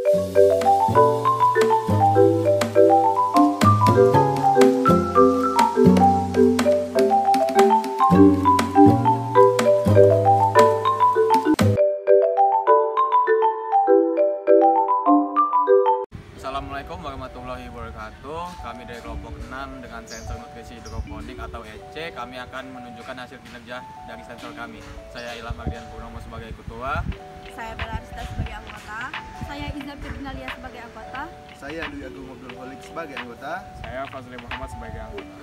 Assalamualaikum warahmatullahi wabarakatuh. Kami dari kelompok 6 dengan sensor nutrisi hidroponik atau EC, kami akan menunjukkan hasil kinerja dari sensor kami. Saya Ilham Mardian Purnomo sebagai ketua. Saya Bella Arista sebagai anggota. Saya Iza Firdinalia sebagai anggota. Saya Dwi Agung Abdul Holik sebagai anggota. Saya Fazli Muhammad sebagai anggota.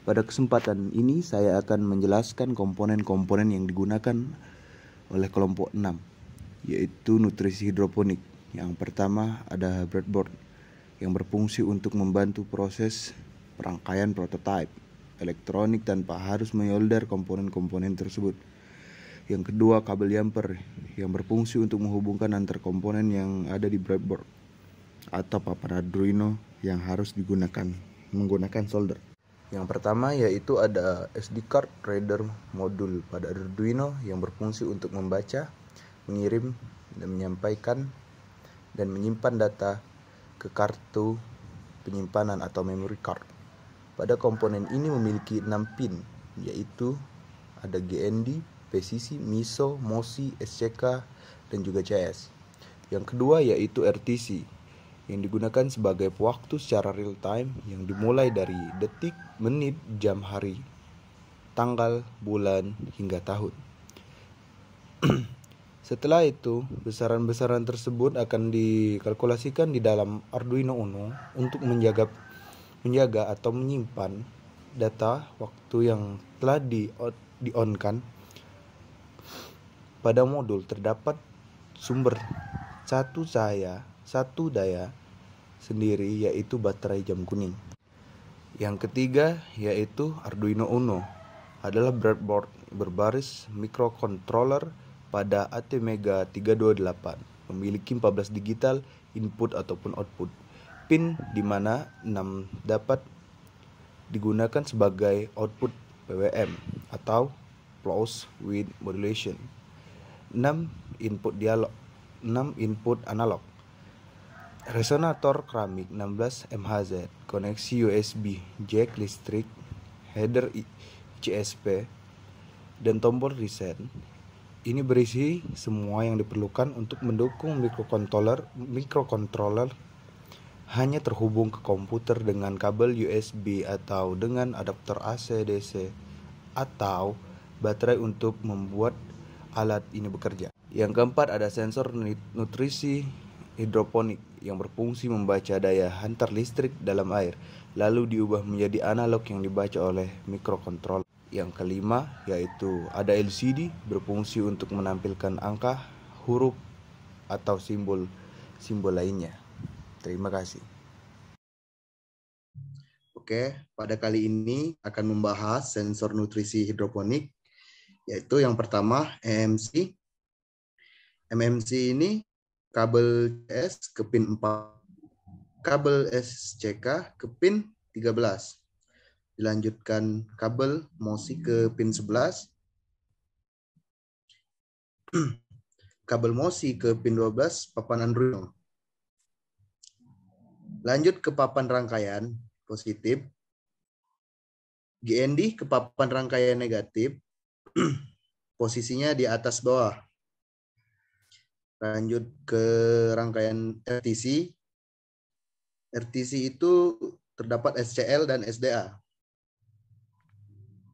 Pada kesempatan ini saya akan menjelaskan komponen-komponen yang digunakan oleh kelompok 6, yaitu nutrisi hidroponik. Yang pertama ada breadboard yang berfungsi untuk membantu proses perangkaian prototipe elektronik tanpa harus menyolder komponen-komponen tersebut. Yang kedua kabel jumper yang berfungsi untuk menghubungkan antar komponen yang ada di breadboard atau papan Arduino yang harus menggunakan solder. Yang pertama yaitu ada SD card reader modul pada Arduino yang berfungsi untuk membaca, mengirim, dan menyampaikan dan menyimpan data ke kartu penyimpanan atau memory card. Pada komponen ini memiliki 6 pin, yaitu ada GND, PCC, MISO, MOSI, SCK, dan juga CS. Yang kedua yaitu RTC yang digunakan sebagai waktu secara real time yang dimulai dari detik, menit, jam, hari, tanggal, bulan, hingga tahun. Setelah itu, besaran-besaran tersebut akan dikalkulasikan di dalam Arduino Uno untuk menjaga atau menyimpan data waktu yang telah di-on-kan. Pada modul terdapat sumber satu daya sendiri, yaitu baterai jam kuning. Yang ketiga yaitu Arduino Uno adalah breadboard berbaris microcontroller pada ATmega 328, memiliki 14 digital input ataupun output pin, di mana 6 dapat digunakan sebagai output PWM atau pulse width modulation, 6 input dialog, 6 input analog, resonator keramik 16 MHz, koneksi USB, jack listrik, header CSP, dan tombol reset. Ini berisi semua yang diperlukan untuk mendukung microcontroller hanya terhubung ke komputer dengan kabel USB atau dengan adapter AC DC atau baterai untuk membuat alat ini bekerja. Yang keempat ada sensor nutrisi hidroponik yang berfungsi membaca daya hantar listrik dalam air, lalu diubah menjadi analog yang dibaca oleh mikrokontroler. Yang kelima yaitu ada LCD berfungsi untuk menampilkan angka, huruf, atau simbol lainnya. Terima kasih. Oke, pada kali ini akan membahas sensor nutrisi hidroponik, yaitu yang pertama MMC. MMC ini kabel CS ke pin 4, kabel SCK ke pin 13. Dilanjutkan kabel MOSI ke pin 11, kabel MOSI ke pin 12 papan Arduino. Lanjut ke papan rangkaian positif, GND ke papan rangkaian negatif, posisinya di atas bawah. Lanjut ke rangkaian RTC. RTC itu terdapat SCL dan SDA.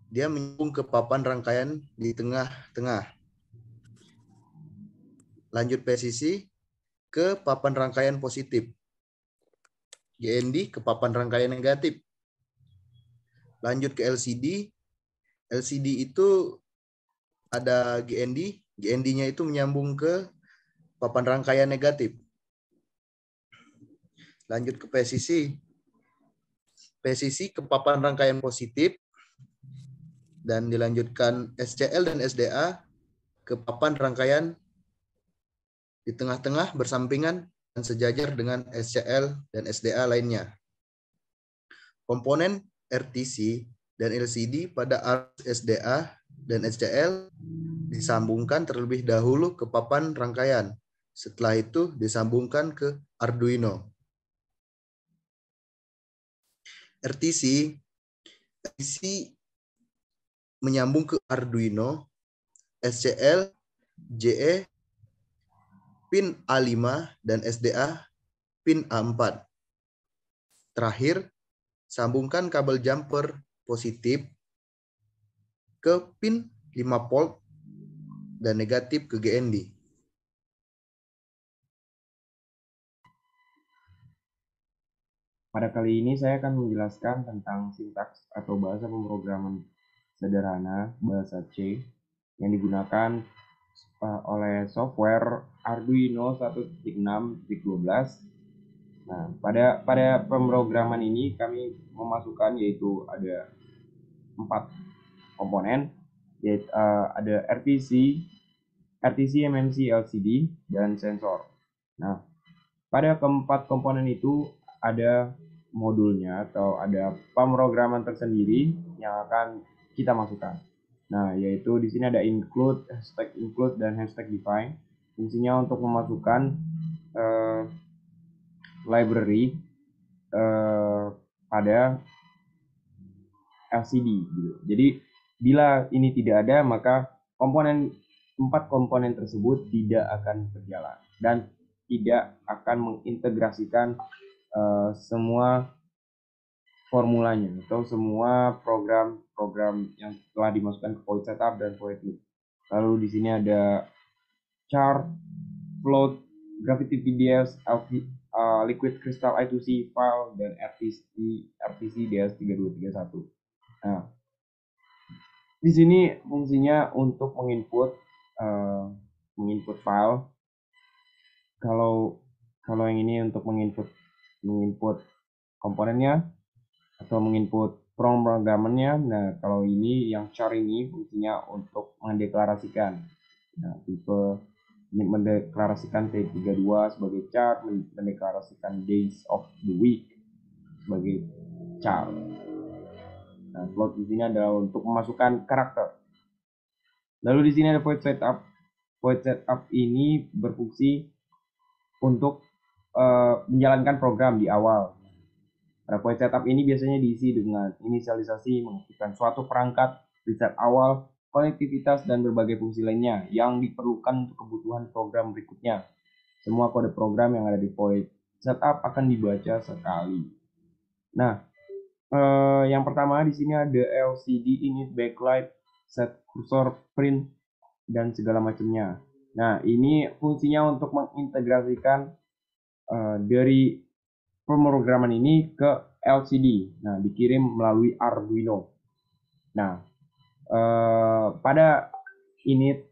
Dia menyambung ke papan rangkaian di tengah-tengah. Lanjut PCC ke papan rangkaian positif. GND ke papan rangkaian negatif. Lanjut ke LCD. LCD itu ada GND. GND-nya itu menyambung ke papan rangkaian negatif. Lanjut ke PCC. PCC ke papan rangkaian positif, dan dilanjutkan SCL dan SDA ke papan rangkaian di tengah-tengah bersampingan dan sejajar dengan SCL dan SDA lainnya. Komponen RTC dan LCD pada arus SDA dan SCL disambungkan terlebih dahulu ke papan rangkaian. Setelah itu disambungkan ke Arduino. RTC menyambung ke Arduino, SCL, JE, pin A5, dan SDA, pin A4. Terakhir, sambungkan kabel jumper positif ke pin 5 volt dan negatif ke GND. Pada kali ini saya akan menjelaskan tentang sintaks atau bahasa pemrograman sederhana bahasa C yang digunakan oleh software Arduino 1.6.12. Nah, pada pemrograman ini kami memasukkan yaitu ada 4 komponen, yaitu ada RTC, MMC, LCD, dan sensor. Nah, pada keempat komponen itu ada modulnya atau ada pemrograman tersendiri yang akan kita masukkan. Nah, yaitu di sini ada include, dan #define. Fungsinya untuk memasukkan library pada LCD gitu. Jadi bila ini tidak ada, maka 4 komponen tersebut tidak akan berjalan dan tidak akan mengintegrasikan semua formulanya atau semua program yang telah dimasukkan ke void setup dan void loop. Lalu di sini ada char, float, gravity PDS, liquid crystal I2C file, dan RTC DS3231. Nah, di sini fungsinya untuk menginput file. Kalau yang ini untuk menginput komponennya atau menginput pemrogramannya. Nah, kalau ini yang char ini fungsinya untuk mendeklarasikan. Nah, tipe ini mendeklarasikan T32 sebagai char, mendeklarasikan days of the week sebagai char. Nah, float di sini adalah untuk memasukkan karakter. Lalu di sini ada void setup. Void setup ini berfungsi untuk menjalankan program di awal. Pada void setup ini biasanya diisi dengan inisialisasi, mengaktifkan suatu perangkat, reset awal, konektivitas, dan berbagai fungsi lainnya yang diperlukan untuk kebutuhan program berikutnya. Semua kode program yang ada di void setup akan dibaca sekali. Nah, yang pertama di sini ada LCD, init, backlight, set cursor, print, dan segala macamnya. Nah, ini fungsinya untuk mengintegrasikan dari pemrograman ini ke LCD. Nah, dikirim melalui Arduino. Nah, pada init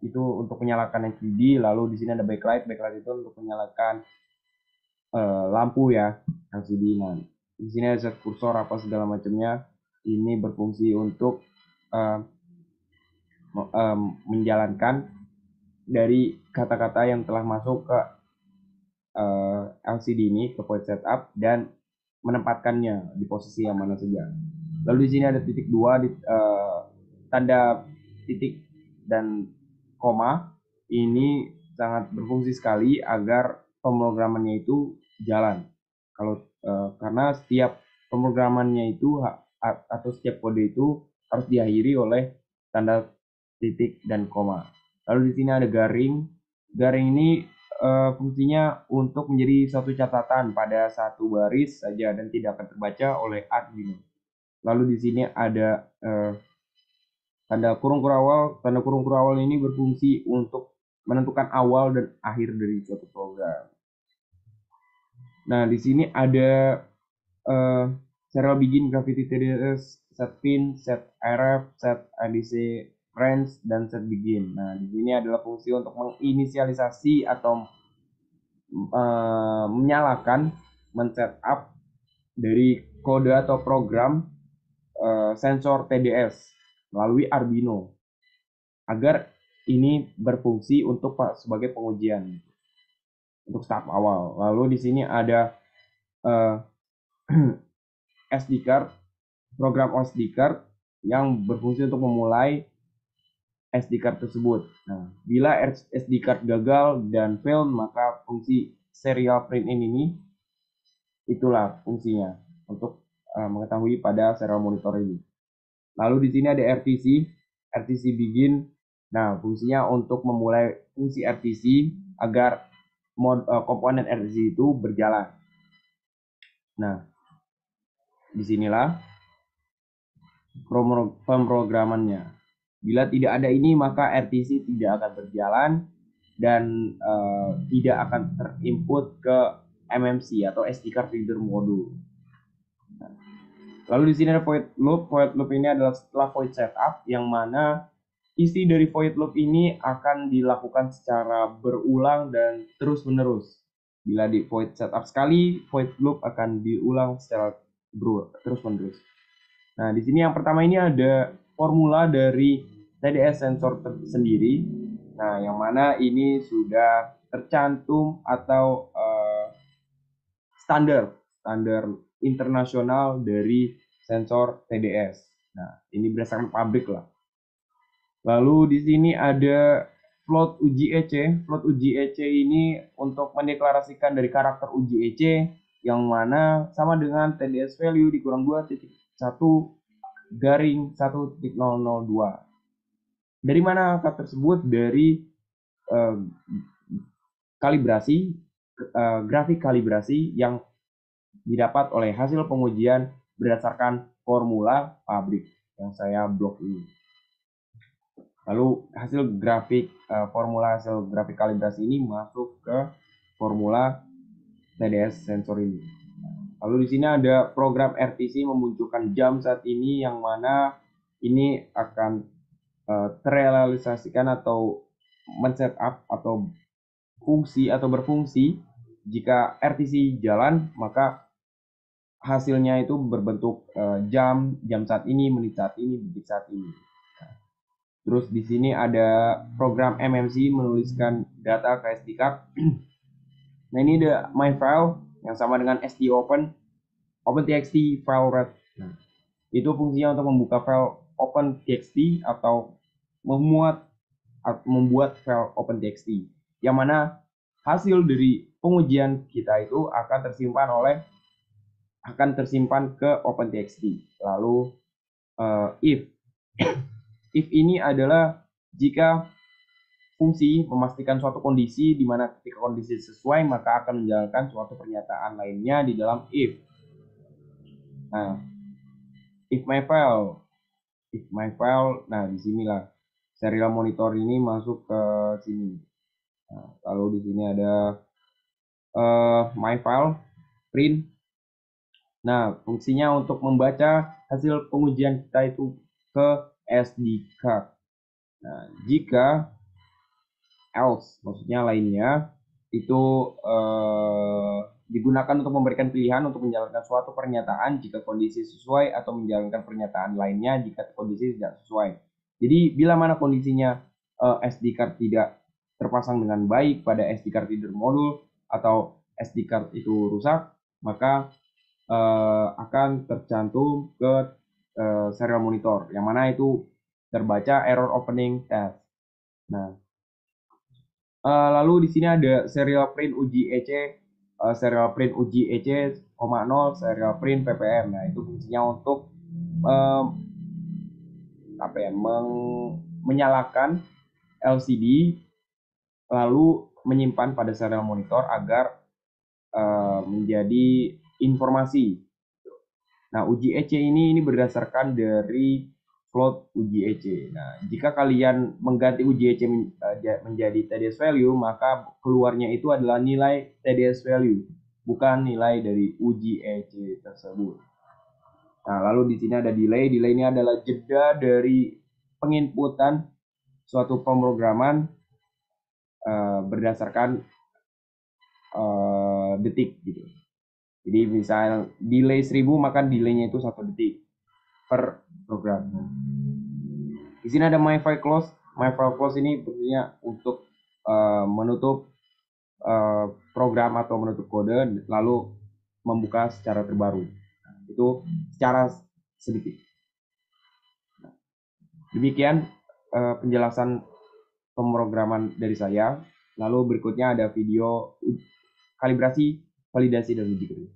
itu untuk menyalakan LCD, lalu di sini ada backlight itu untuk menyalakan lampu ya LCD. Nah, di sini ada set kursor apa segala macamnya. Ini berfungsi untuk menjalankan dari kata-kata yang telah masuk ke LCD ini ke void setup dan menempatkannya di posisi yang mana saja. Lalu di sini ada titik 2 tanda titik dan koma. Ini sangat berfungsi sekali agar pemrogramannya itu jalan. Karena setiap pemrogramannya itu atau setiap kode itu harus diakhiri oleh tanda titik dan koma. Lalu di sini ada garing. Garing ini fungsinya untuk menjadi satu catatan pada satu baris saja dan tidak akan terbaca oleh Arduino. Lalu di sini ada tanda kurung kurawal. Tanda kurung kurawal ini berfungsi untuk menentukan awal dan akhir dari suatu program. Nah, di sini ada serial begin, gravity TDS, set pin, set RF, set ADC range, dan set begin. Nah, di sini adalah fungsi untuk menginisialisasi atau menyalakan, men-setup dari kode atau program sensor TDS melalui Arduino agar ini berfungsi untuk sebagai pengujian untuk tahap awal. Lalu di sini ada SD card, program SD card yang berfungsi untuk memulai SD card tersebut. Nah, bila SD card gagal dan fail, maka fungsi serial print in ini itulah fungsinya untuk mengetahui pada serial monitor ini. Lalu di sini ada RTC begin. Nah, fungsinya untuk memulai fungsi RTC agar komponen RTC itu berjalan. Nah, disinilah pemrogramannya. Bila tidak ada ini, maka RTC tidak akan berjalan dan tidak akan terinput ke MMC atau SD card reader module. Nah, lalu di sini ada void loop. Void loop ini adalah setelah void setup, yang mana isi dari void loop ini akan dilakukan secara berulang dan terus-menerus. Bila di void setup sekali, void loop akan diulang secara terus-menerus. Nah, di sini yang pertama ini ada formula dari TDS sensor sendiri. Nah, yang mana ini sudah tercantum atau standar internasional dari sensor TDS. Nah, ini berdasarkan pabrik lah. Lalu di sini ada float uji EC. Float uji EC ini untuk mendeklarasikan dari karakter uji EC yang mana sama dengan TDS value dikurang 2.1/1.002. Dari mana angka tersebut? Dari grafik kalibrasi yang didapat oleh hasil pengujian berdasarkan formula pabrik yang saya blok ini. Lalu formula hasil grafik kalibrasi ini masuk ke formula TDS sensor ini. Lalu di sini ada program RTC memunculkan jam saat ini, yang mana ini akan terrealisasikan atau men-setup atau fungsi atau berfungsi jika RTC jalan, maka hasilnya itu berbentuk jam saat ini, menit saat ini, detik saat ini. Terus di sini ada program MMC menuliskan data ke SD card. Nah, ini ada my file yang sama dengan SD OpenTXT file read. Nah, itu fungsinya untuk membuka file OpenTXT atau membuat file OpenTXT, yang mana hasil dari pengujian kita itu akan tersimpan ke OpenTXT. Lalu if ini adalah jika fungsi memastikan suatu kondisi, di mana ketika kondisi sesuai maka akan menjalankan suatu pernyataan lainnya di dalam if. Nah, if my file, nah disinilah serial monitor ini masuk ke sini. Nah, lalu di sini ada my file print. Nah, fungsinya untuk membaca hasil pengujian kita itu ke SD card. Nah, jika else, maksudnya lainnya, itu digunakan untuk memberikan pilihan untuk menjalankan suatu pernyataan jika kondisi sesuai, atau menjalankan pernyataan lainnya jika kondisi tidak sesuai. Jadi bila mana kondisinya SD card tidak terpasang dengan baik pada SD card reader module atau SD card itu rusak, maka akan tercantum ke serial monitor, yang mana itu terbaca error opening test. Nah, lalu di sini ada serial print uji EC, serial print uji EC, 0, serial print PPM. Nah, itu fungsinya untuk menyalakan LCD lalu menyimpan pada serial monitor agar menjadi informasi. Nah, uji EC ini berdasarkan dari float uji EC. Nah, jika kalian mengganti uji EC menjadi TDS value, maka keluarnya itu adalah nilai TDS value, bukan nilai dari uji EC tersebut. Nah, lalu di sini ada delay. Delay ini adalah jeda dari penginputan suatu pemrograman berdasarkan detik gitu. Jadi misal delay 1000 maka delaynya itu 1 detik per program. Di sini ada my file close. My file close ini bentuknya untuk menutup program atau menutup kode lalu membuka secara terbaru. Itu secara sedikit. Demikian penjelasan pemrograman dari saya. Lalu berikutnya ada video kalibrasi, validasi, dan uji kerja.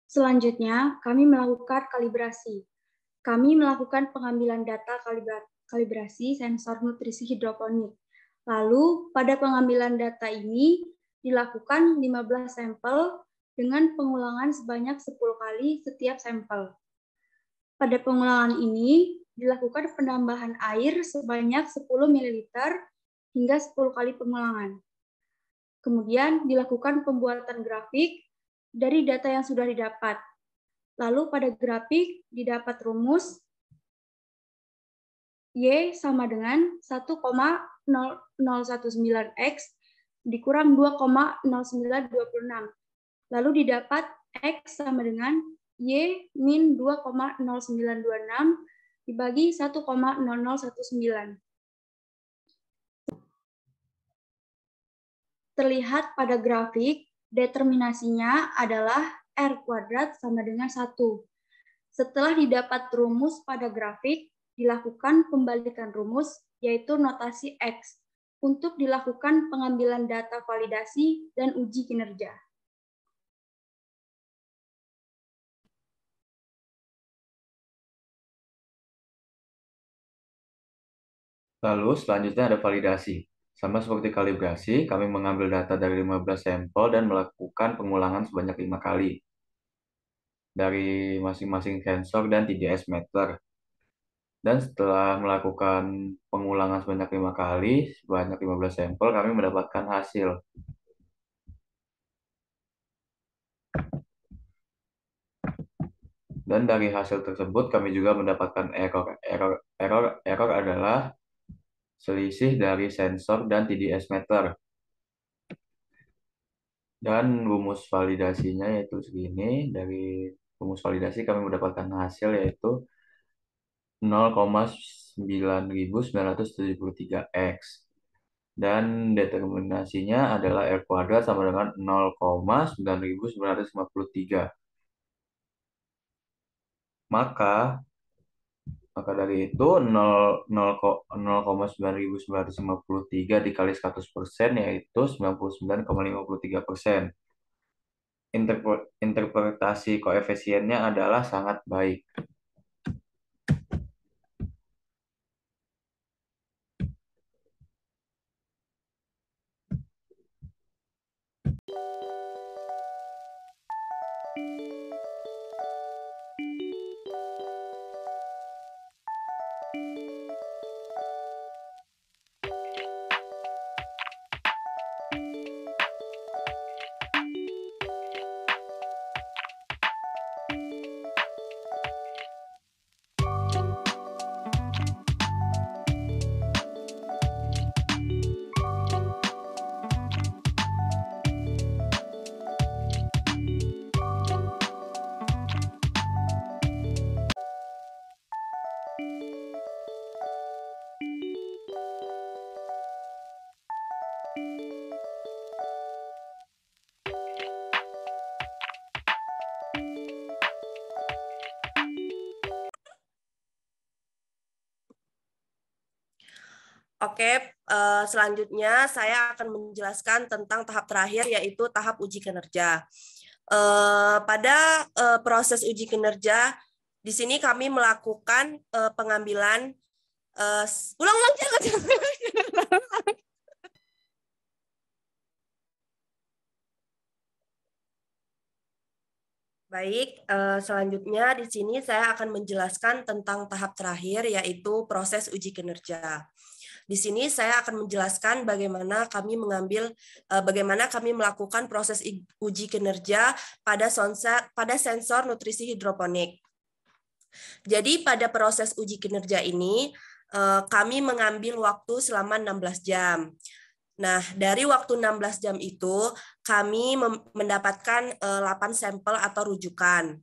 Selanjutnya, kami melakukan kalibrasi. Kami melakukan pengambilan data kalibrasi sensor nutrisi hidroponik. Lalu, pada pengambilan data ini dilakukan 15 sampel dengan pengulangan sebanyak 10 kali setiap sampel. Pada pengulangan ini, dilakukan penambahan air sebanyak 10 ml hingga 10 kali pengulangan. Kemudian dilakukan pembuatan grafik dari data yang sudah didapat. Lalu pada grafik didapat rumus Y sama dengan 1,0019X dikurang 2,0926. Lalu didapat X sama dengan Y min 2,0926 dibagi 1,0019. Terlihat pada grafik, determinasinya adalah R kuadrat sama dengan 1. Setelah didapat rumus pada grafik, dilakukan pembalikan rumus, yaitu notasi X, untuk dilakukan pengambilan data validasi dan uji kinerja. Lalu selanjutnya ada validasi. Sama seperti kalibrasi, kami mengambil data dari 15 sampel dan melakukan pengulangan sebanyak 5 kali dari masing-masing sensor dan TDS meter. Dan setelah melakukan pengulangan sebanyak 5 kali, sebanyak 15 sampel, kami mendapatkan hasil. Dan dari hasil tersebut, kami juga mendapatkan error. Error adalah selisih dari sensor dan TDS meter. Dan rumus validasinya yaitu segini. Dari rumus validasi kami mendapatkan hasil yaitu 0,9973X. Dan determinasinya adalah R kuadrat sama dengan 0,9953. Maka dari itu 0,9953 dikali 100% yaitu 99,53%. Interpretasi koefisiennya adalah sangat baik. Oke, selanjutnya saya akan menjelaskan tentang tahap terakhir, yaitu tahap uji kinerja. Pada proses uji kinerja, di sini kami melakukan pengambilan, ulang-ulang jangan. Baik, selanjutnya di sini saya akan menjelaskan tentang tahap terakhir, yaitu proses uji kinerja. Di sini saya akan menjelaskan bagaimana kami melakukan proses uji kinerja pada sensor nutrisi hidroponik. Jadi pada proses uji kinerja ini kami mengambil waktu selama 16 jam. Nah, dari waktu 16 jam itu, kami mendapatkan 8 sampel atau rujukan.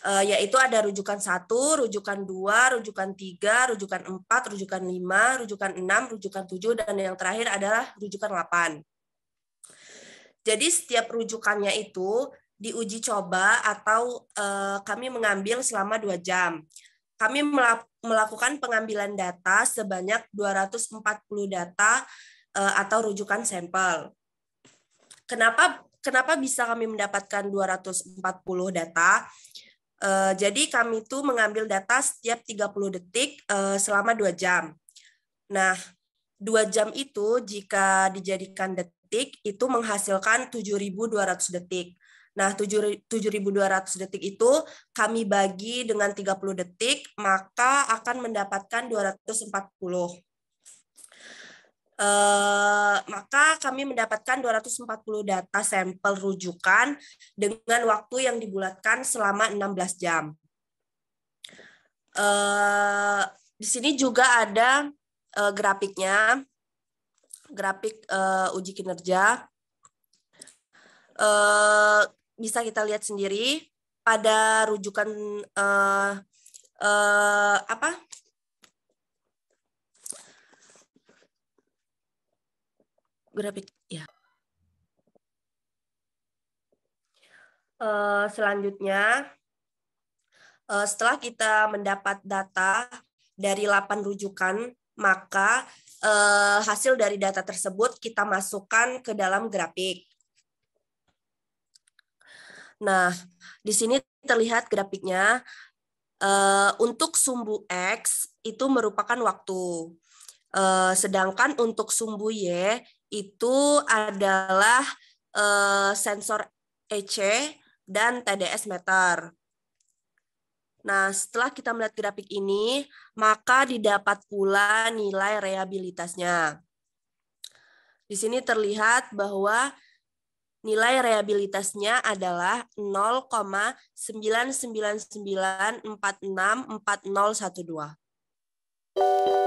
Yaitu ada rujukan 1, rujukan 2, rujukan 3, rujukan 4, rujukan 5, rujukan 6, rujukan 7, dan yang terakhir adalah rujukan 8. Jadi setiap rujukannya itu diuji coba atau kami mengambil selama 2 jam. Kami melakukan pengambilan data sebanyak 240 data atau rujukan sampel. Kenapa bisa kami mendapatkan 240 data? Jadi kami itu mengambil data setiap 30 detik selama 2 jam. Nah, 2 jam itu jika dijadikan detik itu menghasilkan 7.200 detik. Nah, 7.200 detik itu kami bagi dengan 30 detik, maka akan mendapatkan 240. Maka kami mendapatkan 240 data sampel rujukan dengan waktu yang dibulatkan selama 16 jam. Di sini juga ada grafiknya, grafik uji kinerja. Bisa kita lihat sendiri pada rujukan grafik ya. Selanjutnya, setelah kita mendapat data dari 8 rujukan, maka hasil dari data tersebut kita masukkan ke dalam grafik. Nah, di sini terlihat grafiknya. Untuk sumbu X itu merupakan waktu. Sedangkan untuk sumbu Y itu adalah sensor EC dan TDS meter. Nah, setelah kita melihat grafik ini, maka didapat pula nilai reabilitasnya. Di sini terlihat bahwa nilai reabilitasnya adalah 0,999464012.